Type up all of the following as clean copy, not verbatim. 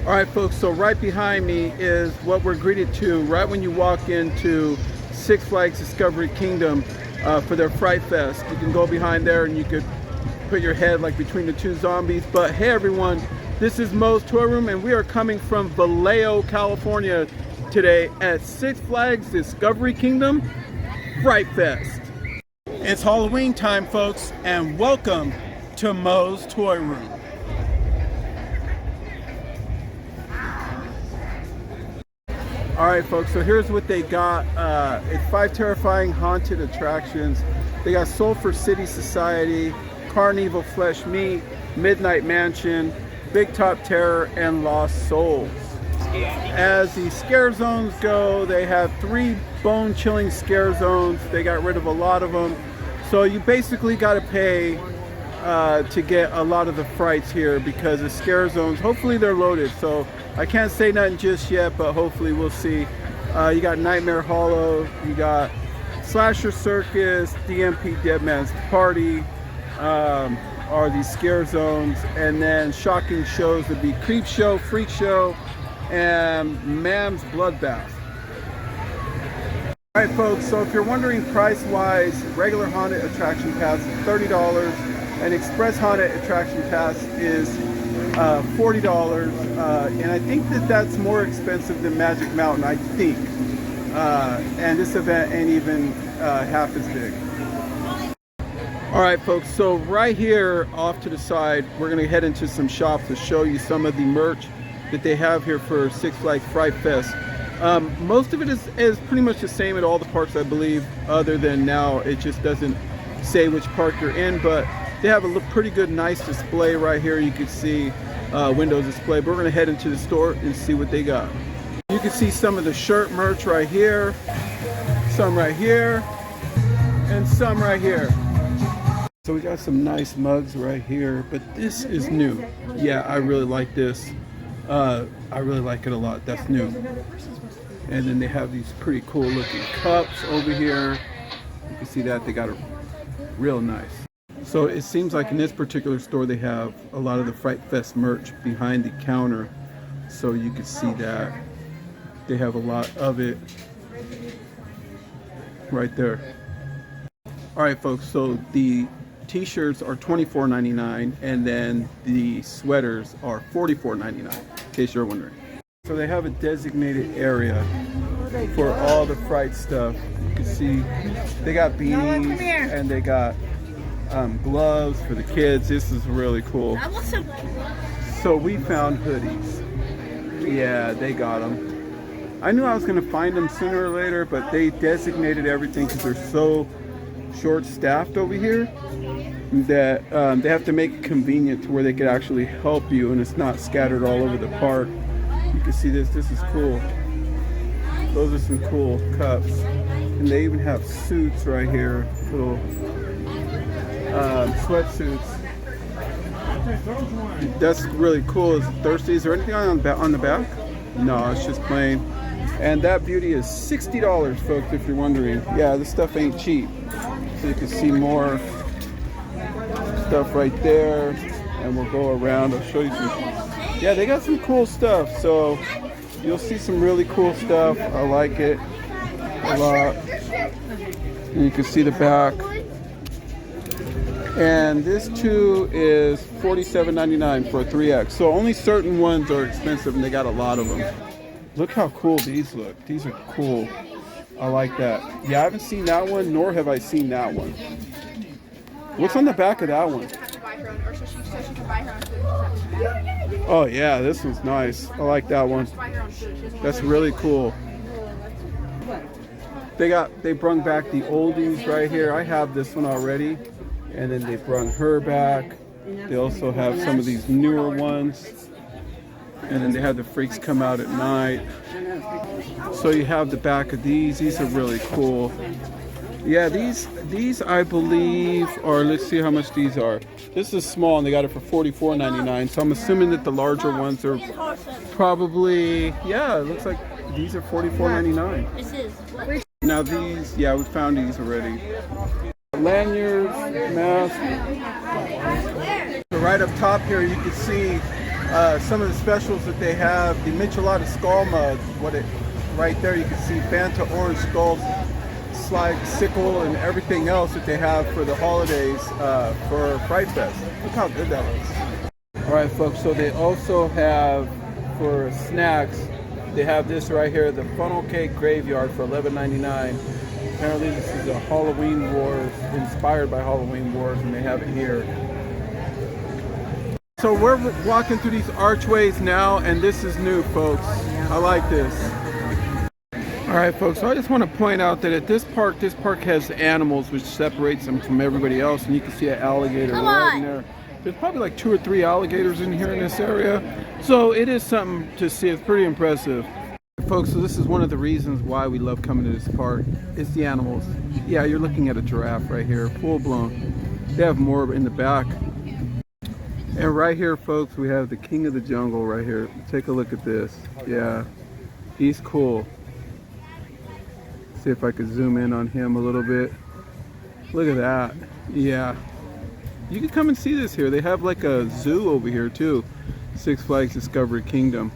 All right, folks, so right behind me is what we're greeted to right when you walk into Six Flags Discovery Kingdom for their Fright Fest. You can go behind there and you could put your head like between the two zombies. But hey everyone, this is MOE'S Toy Room and we are coming from Vallejo, California today at Six Flags Discovery Kingdom Fright Fest. It's Halloween time, folks, and welcome to MOE'S Toy Room. Alright folks, so here's what they got. It's 5 terrifying haunted attractions. They got Sulphur City Society, Carnival Flesh Meat, Midnight Mansion, Big Top Terror, and Lost Souls. As the scare zones go, they have 3 bone-chilling scare zones. They got rid of a lot of them. So you basically got to pay to get a lot of the frights here because the scare zones, hopefully they're loaded. So I can't say nothing just yet, but hopefully we'll see. You got Nightmare Hollow, you got Slasher Circus, DMP Dead Man's Party, are these scare zones, and then shocking shows would be Creep Show, Freak Show, and Mam's Bloodbath. Alright folks, so if you're wondering price-wise, regular haunted attraction pass is $30, and express haunted attraction pass is $40, and I think that that's more expensive than Magic Mountain, I think. And this event ain't even half as big. Alright folks, so right here off to the side, we're going to head into some shops to show you some of the merch that they have here for Six Flags Fright Fest. Most of it is pretty much the same at all the parks, I believe, other than now it just doesn't say which park you're in, but they have a pretty good, nice display right here. You can see windows display, but we're going to head into the store and see what they got. You can see some of the shirt merch right here, some right here, and some right here. So we got some nice mugs right here, but this is new. Yeah, I really like this. I really like it a lot. That's new. And then they have these pretty cool looking cups over here. You can see that they got it real nice. So it seems like in this particular store they have a lot of the Fright Fest merch behind the counter. So you can see that they have a lot of it right there. Alright folks, so the t-shirts are $24.99 and then the sweaters are $44.99, in case you're wondering. So they have a designated area for all the Fright stuff. You can see they got beanies and they got gloves for the kids. This is really cool. So we found hoodies. Yeah, they got them. I knew I was going to find them sooner or later, but they designated everything because they're so short-staffed over here that they have to make it convenient to where they could actually help you and it's not scattered all over the park. You can see this is cool. Those are some cool cups. And they even have suits right here, little sweatsuits. That's really cool. Is thirsty? Is there anything on the back? No, it's just plain. And that beauty is $60, folks, if you're wondering. Yeah, this stuff ain't cheap. So you can see more stuff right there, and we'll go around. I'll show you some. Yeah, they got some cool stuff. So you'll see some really cool stuff. I like it a lot. And you can see the back. And this too is $47.99 for a 3X. So only certain ones are expensive, and they got a lot of them. Look how cool these look. These are cool. I like that. Yeah, I haven't seen that one, nor have I seen that one. What's on the back of that one? Oh yeah, this one's nice. I like that one. That's really cool. They brung back the oldies right here. I have this one already. And then they brung her back. They also have some of these newer ones. And then they have the freaks come out at night. So you have the back of these. These are really cool. Yeah, these I believe are, let's see how much these are. This is small and they got it for $44.99. So I'm assuming that the larger ones are probably, yeah, it looks like these are $44.99. Now these, yeah, we found these already. Lanyards, masks. So right up top here you can see some of the specials that they have. The Michelada Skull Mug, right there you can see Fanta Orange Skull, Slide Sickle, and everything else that they have for the holidays for Fright Fest. Look how good that looks. Alright folks, so they also have, for snacks, they have this right here, the Funnel Cake Graveyard for $11.99. Apparently this is a Halloween Wars, inspired by Halloween Wars, and they have it here. So we're walking through these archways now, and this is new, folks. I like this. Alright folks, so I just want to point out that at this park has animals, which separates them from everybody else, and you can see an alligator right in there. There's probably like 2 or 3 alligators in here in this area, so it is something to see. It's pretty impressive. Folks, so this is one of the reasons why we love coming to this park. It's the animals. Yeah, you're looking at a giraffe right here, full blown. They have more in the back. And right here, folks, we have the king of the jungle right here. Take a look at this. Yeah, he's cool. See if I could zoom in on him a little bit. Look at that. Yeah. You can come and see this here. They have like a zoo over here too. Six Flags Discovery Kingdom.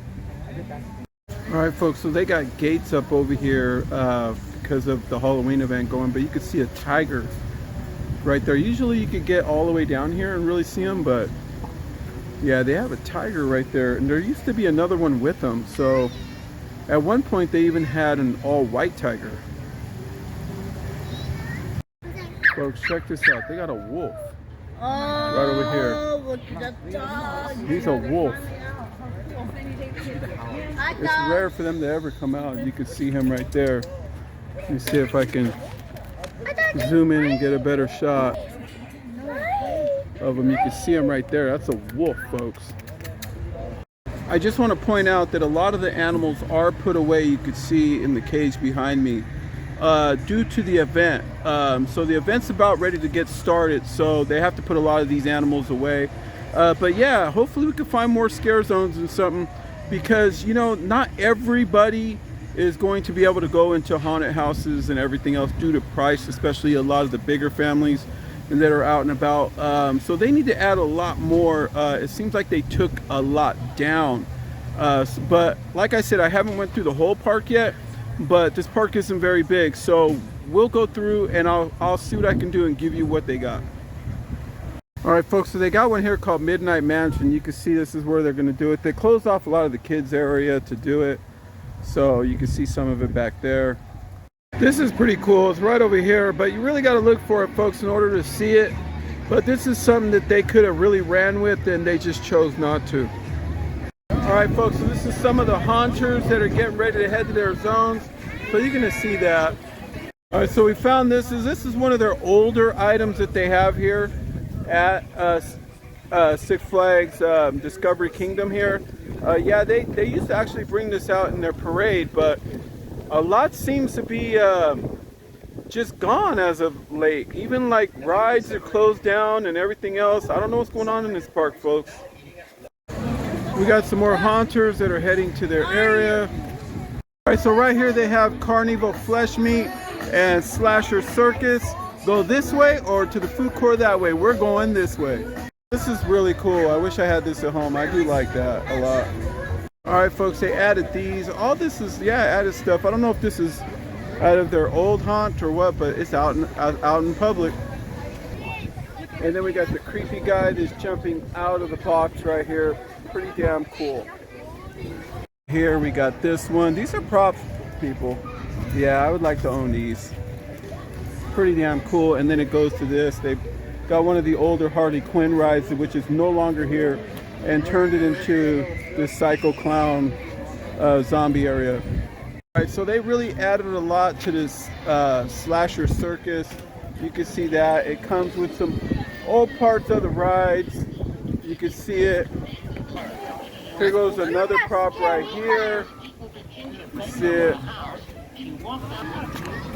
Alright folks, so they got gates up over here because of the Halloween event going, but you could see a tiger right there. Usually you could get all the way down here and really see them, but yeah, they have a tiger right there, and there used to be another one with them. So at one point they even had an all-white tiger. Folks, check this out. They got a wolf right over here. He's a wolf. It's rare for them to ever come out. You can see him right there. Let me see if I can zoom in and get a better shot of him. You can see him right there. That's a wolf, folks. I just want to point out that a lot of the animals are put away. You could see in the cage behind me due to the event. So the event's about ready to get started, so they have to put a lot of these animals away. But yeah, hopefully we can find more scare zones and something, because you know, not everybody is going to be able to go into haunted houses and everything else due to price, especially a lot of the bigger families and that are out and about. So they need to add a lot more. It seems like they took a lot down, but like I said, I haven't went through the whole park yet, but this park isn't very big, so we'll go through and I'll see what I can do and give you what they got. Alright folks, so they got one here called Midnight Mansion. You can see this is where they're going to do it. They closed off a lot of the kids area to do it, so you can see some of it back there. This is pretty cool. It's right over here, but you really got to look for it, folks, in order to see it. But this is something that they could have really ran with, and they just chose not to. Alright folks, so this is some of the haunters that are getting ready to head to their zones, so you're going to see that. Alright, so we found this is one of their older items that they have here at Six Flags Discovery Kingdom here. Yeah, they used to actually bring this out in their parade, but a lot seems to be just gone as of late. Even like rides are closed down and everything else. I don't know what's going on in this park, folks. We got some more haunters that are heading to their area. Alright, so right here they have Carnival Flesh Meat and Slasher Circus. Go this way or to the food court that way. We're going this way. This is really cool. I wish I had this at home. I do like that a lot. Alright folks, they added these. All this is, yeah, added stuff. I don't know if this is out of their old haunt or what, but it's out in public. And then we got the creepy guy that's jumping out of the box right here. Pretty damn cool. Here we got this one. These are props, people. Yeah, I would like to own these. Pretty damn cool. And then it goes to this. They've got one of the older Harley Quinn rides, which is no longer here, and turned it into this Psycho Clown zombie area. Alright, so they really added a lot to this Slasher Circus. You can see that. It comes with some old parts of the rides. You can see it. Here goes another prop right here. You see it.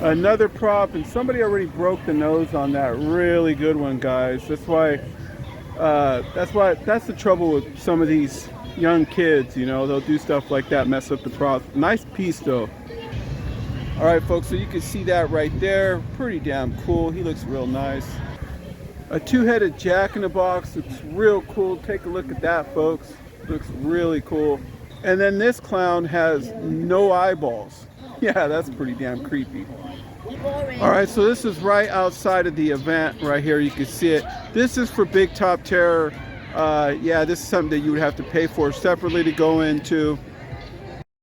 Another prop, and somebody already broke the nose on that. Really good one, guys. That's the trouble with some of these young kids, you know, they'll do stuff like that, mess up the props. Nice piece though. Alright folks, so you can see that right there. Pretty damn cool. He looks real nice. A two-headed Jack-in-the-Box. It's real cool. Take a look at that, folks. Looks really cool. And then this clown has no eyeballs. Yeah, that's pretty damn creepy. Alright, so this is right outside of the event right here. You can see it. This is for Big Top Terror. Yeah, this is something that you would have to pay for separately to go into.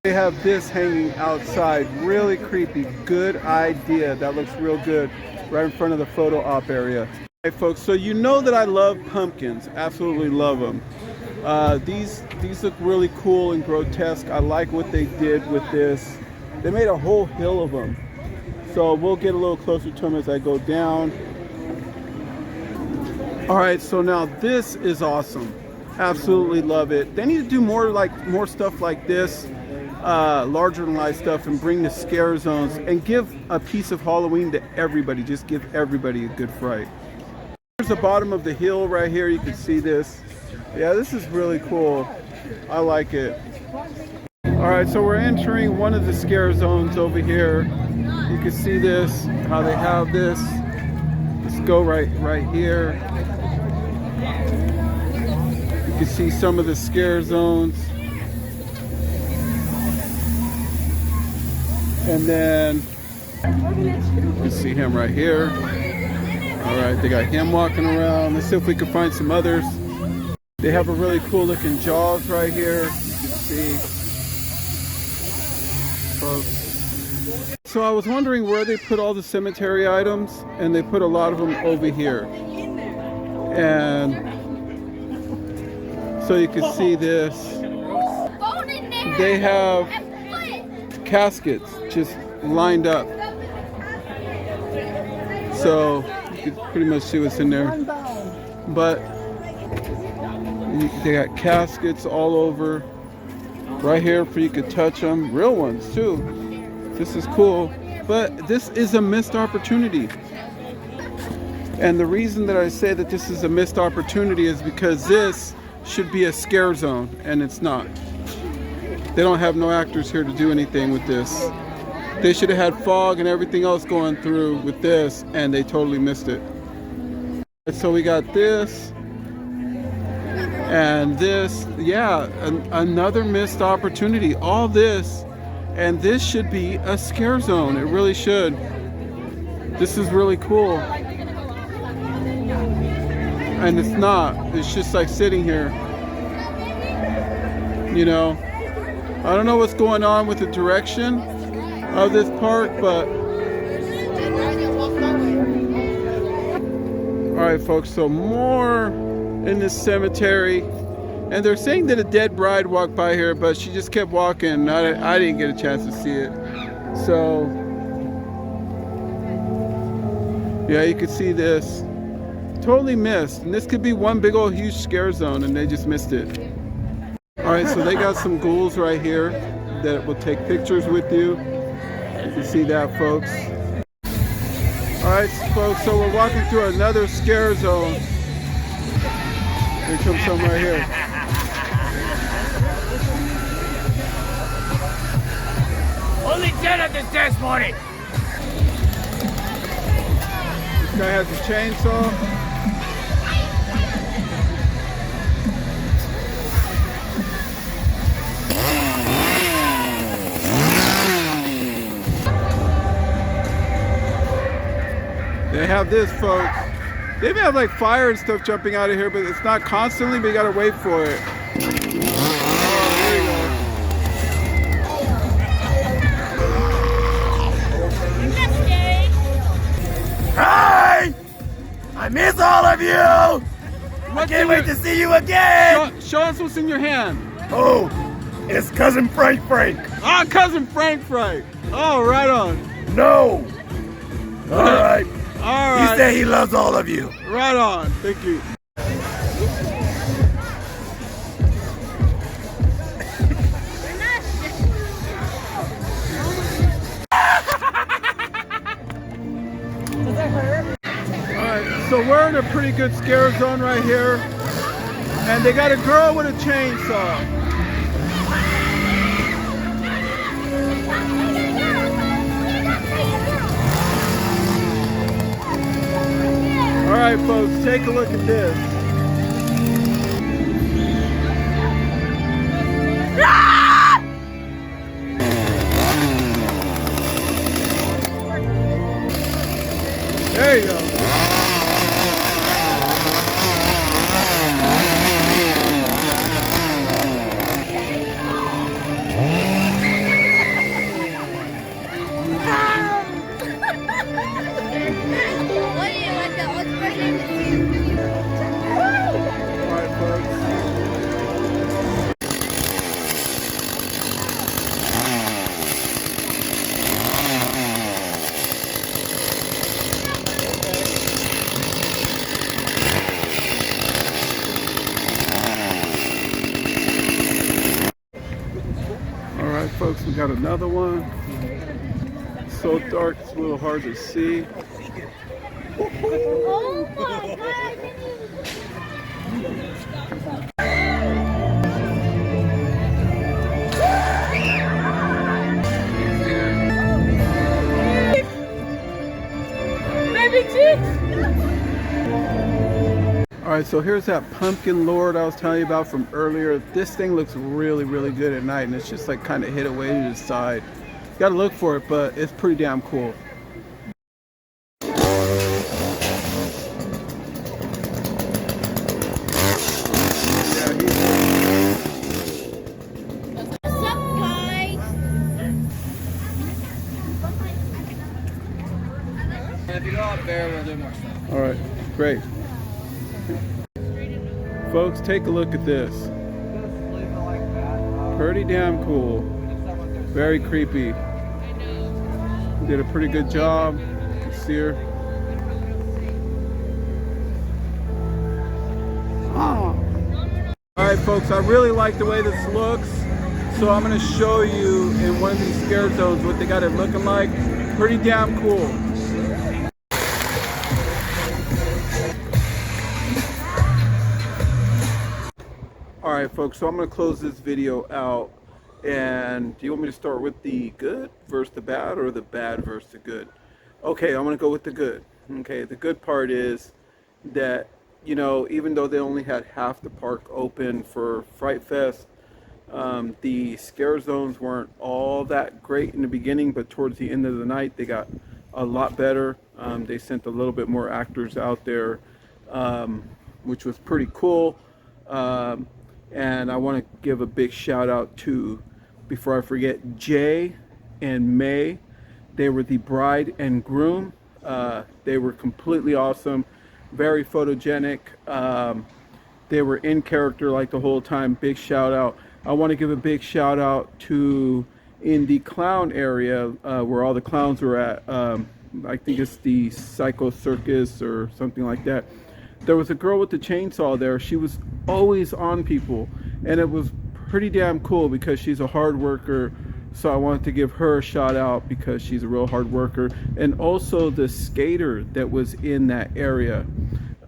They have this hanging outside. Really creepy. Good idea. That looks real good. Right in front of the photo op area. Hey folks, so you know that I love pumpkins. Absolutely love them. These look really cool and grotesque. I like what they did with this. They made a whole hill of them. So we'll get a little closer to them as I go down. Alright, so now this is awesome. Absolutely love it. They need to do more stuff like this. Larger than life stuff, and bring the scare zones and give a piece of Halloween to everybody. Just give everybody a good fright. Here's the bottom of the hill right here. You can see this. Yeah, this is really cool. I like it. Alright, so we're entering one of the scare zones over here. You can see this, how they have this. Let's go right here. You can see some of the scare zones. And then you can see him right here. Alright, they got him walking around. Let's see if we can find some others. They have a really cool looking Jaws right here. You can see. Folks. So I was wondering where they put all the cemetery items, and they put a lot of them over here. And so you can see this. They have caskets just lined up, so you can pretty much see what's in there. But they got caskets all over right here for you could touch them, real ones too. This is cool, but this is a missed opportunity. And the reason that I say that this is a missed opportunity is because this should be a scare zone, and it's not. They don't have no actors here to do anything with this. They should have had fog and everything else going through with this, and they totally missed it. So we got this and this. Yeah, another missed opportunity. All this, and this should be a scare zone. It really should. This is really cool. And it's not. It's just like sitting here. You know, I don't know what's going on with the direction of this park, but alright folks, so more in this cemetery, and they're saying that a dead bride walked by here, but she just kept walking. I didn't get a chance to see it. So yeah, you can see this. Totally missed, and this could be one big old huge scare zone, and they just missed it. Alright, so they got some ghouls right here that will take pictures with you. You can see that, folks. Alright, folks, so we're walking through another scare zone. Here comes some right here. Only 10 of this this morning. This guy has a chainsaw. They have this, folks. They have like fire and stuff jumping out of here, but it's not constantly, but you gotta wait for it. Oh, there you go. Hi! I miss all of you! I can't wait to see you again! Show us what's in your hand. Oh, it's Cousin Frank. Ah, Cousin Frank. Oh, right on. No! Alright. All right. He said he loves all of you. Right on. Thank you. Does it hurt? All right. So we're in a pretty good scare zone right here, and they got a girl with a chainsaw. Alright folks, take a look at this. folks, we got another one. So dark, it's a little hard to see. Oh my god! Baby chicks! Alright, so here's that pumpkin lord I was telling you about from earlier. This thing looks really, really good at night, and it's just like kind of hid away to the side. You gotta look for it, but it's pretty damn cool. If you go out there, we'll do more stuff. Alright, great. Folks, take a look at this. Pretty damn cool. Very creepy. Did a pretty good job. You can see her. Alright folks, I really like the way this looks. So I'm going to show you in one of these scare zones what they got it looking like. Pretty damn cool. Alright folks, so I'm going to close this video out, and do you want me to start with the good versus the bad, or the bad versus the good? Okay, I'm going to go with the good. Okay, the good part is that, you know, even though they only had half the park open for Fright Fest, the scare zones weren't all that great in the beginning, but towards the end of the night they got a lot better. They sent a little bit more actors out there, which was pretty cool. And I want to give a big shout out to, before I forget, Jay and May. They were the bride and groom. They were completely awesome, very photogenic. They were in character like the whole time. Big shout out. I want to give a big shout out to, in the clown area where all the clowns were at, I think it's the Circus or something like that. There was a girl with the chainsaw there. She was always on people, and it was pretty damn cool because she's a hard worker. So I wanted to give her a shout out because she's a real hard worker. And also the skater that was in that area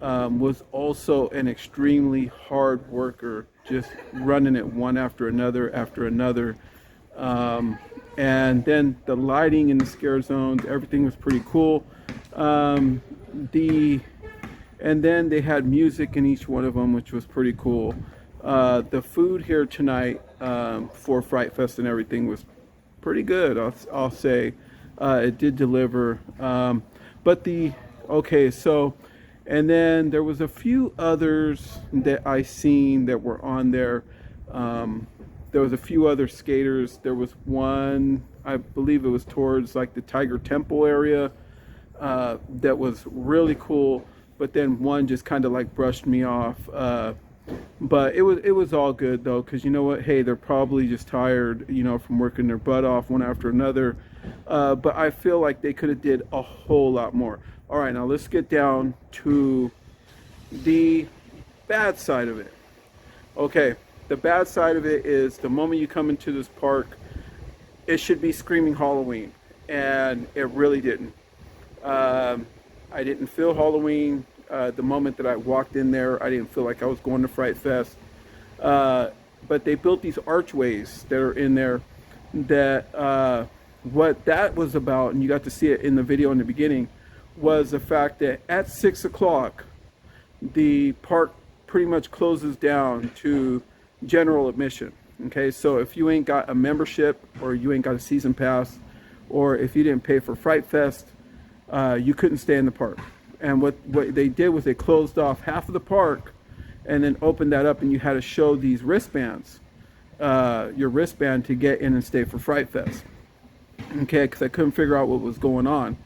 was also an extremely hard worker, just running it one after another after another. And then the lighting in the scare zones, everything was pretty cool. And then they had music in each one of them, which was pretty cool. The food here tonight for Fright Fest and everything was pretty good, I'll say. It did deliver. Okay, so, and then there was a few others that I seen that were on there. There was a few other skaters. There was one, I believe it was towards like the Tiger Temple area, that was really cool. But then one just kind of like brushed me off. But it was all good though, because you know what? Hey, they're probably just tired, you know, from working their butt off one after another. But I feel like they could have did a whole lot more. All right, now let's get down to the bad side of it. Okay, the bad side of it is the moment you come into this park, it should be screaming Halloween, and it really didn't. I didn't feel Halloween. The moment that I walked in there, I didn't feel like I was going to Fright Fest. But they built these archways that are in there that what that was about, and you got to see it in the video in the beginning, was the fact that at 6 o'clock, the park pretty much closes down to general admission. Okay, so if you ain't got a membership, or you ain't got a season pass, or if you didn't pay for Fright Fest, you couldn't stay in the park. And what they did was they closed off half of the park and then opened that up, and you had to show these wristbands, your wristband, to get in and stay for Fright Fest. Okay, because I couldn't figure out what was going on.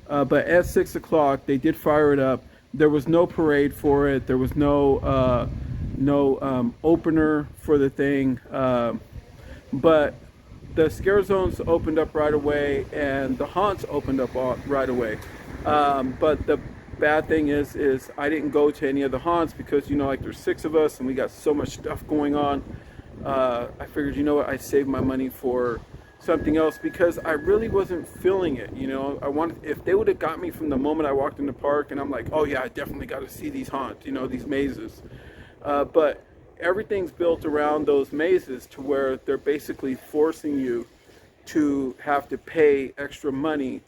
But at 6 o'clock, they did fire it up. There was no parade for it. There was no opener for the thing. But the scare zones opened up right away, and the haunts opened up right away. But the bad thing is I didn't go to any of the haunts because, you know, like there's 6 of us and we got so much stuff going on. I figured, you know what, I saved my money for something else because I really wasn't feeling it. You know, I wanted, if they would have got me from the moment I walked in the park and I'm like, oh yeah, I definitely got to see these haunts, you know, these mazes. But everything's built around those mazes to where they're basically forcing you to have to pay extra money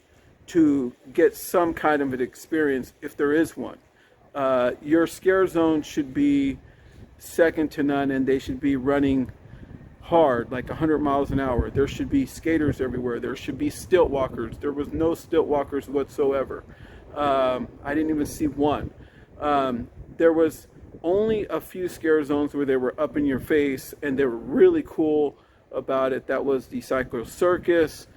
to get some kind of an experience if there is one. Your scare zone should be second to none, and they should be running hard, like 100 miles an hour. There should be skaters everywhere. There should be stilt walkers. There was no stilt walkers whatsoever. I didn't even see one. There was only a few scare zones where they were up in your face, and they were really cool about it. That was the Circus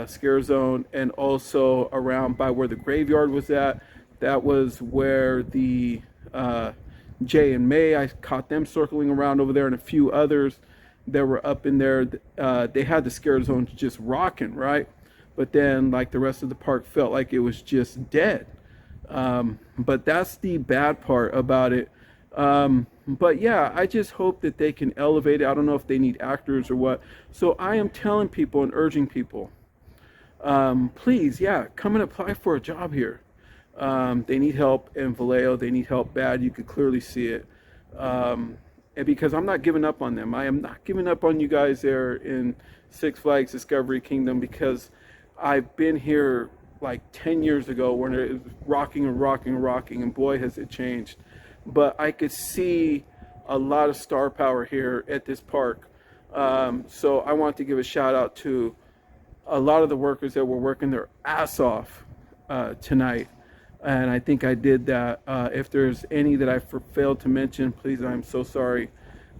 scare zone, and also around by where the graveyard was at. That was where the Jay and May, I caught them circling around over there, and a few others that were up in there. They had the scare zones just rocking, right? But then, like, the rest of the park felt like it was just dead. But that's the bad part about it. But yeah, I just hope that they can elevate it. I don't know if they need actors or what. So I am telling people and urging people, please, yeah, come and apply for a job here. They need help in Vallejo. They need help bad. You could clearly see it. And because I'm not giving up on them. I am not giving up on you guys there in Six Flags Discovery Kingdom, because I've been here like 10 years ago when it was rocking and rocking and rocking, and boy has it changed. But I could see a lot of star power here at this park. So I want to give a shout out to a lot of the workers that were working their ass off tonight. And I think I did that. If there's any that I failed to mention, please, I'm so sorry.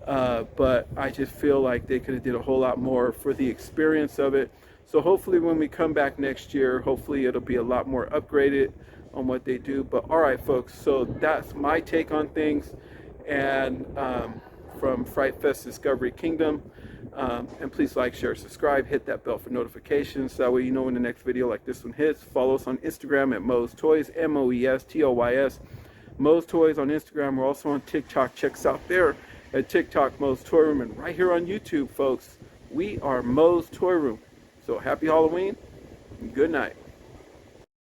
But I just feel like they could have did a whole lot more for the experience of it. So hopefully when we come back next year, hopefully it'll be a lot more upgraded on what they do. But all right, folks, so that's my take on things. And from Fright Fest Discovery Kingdom. And please like, share, subscribe, hit that bell for notifications. That way you know when the next video like this one hits. Follow us on Instagram at MOE'S Toys, MOE'S, MOE'S Toys on Instagram. We're also on TikTok. Check us out there at TikTok, MOE'S Toy Room. And right here on YouTube, folks, we are MOE'S Toy Room. So happy Halloween and good night.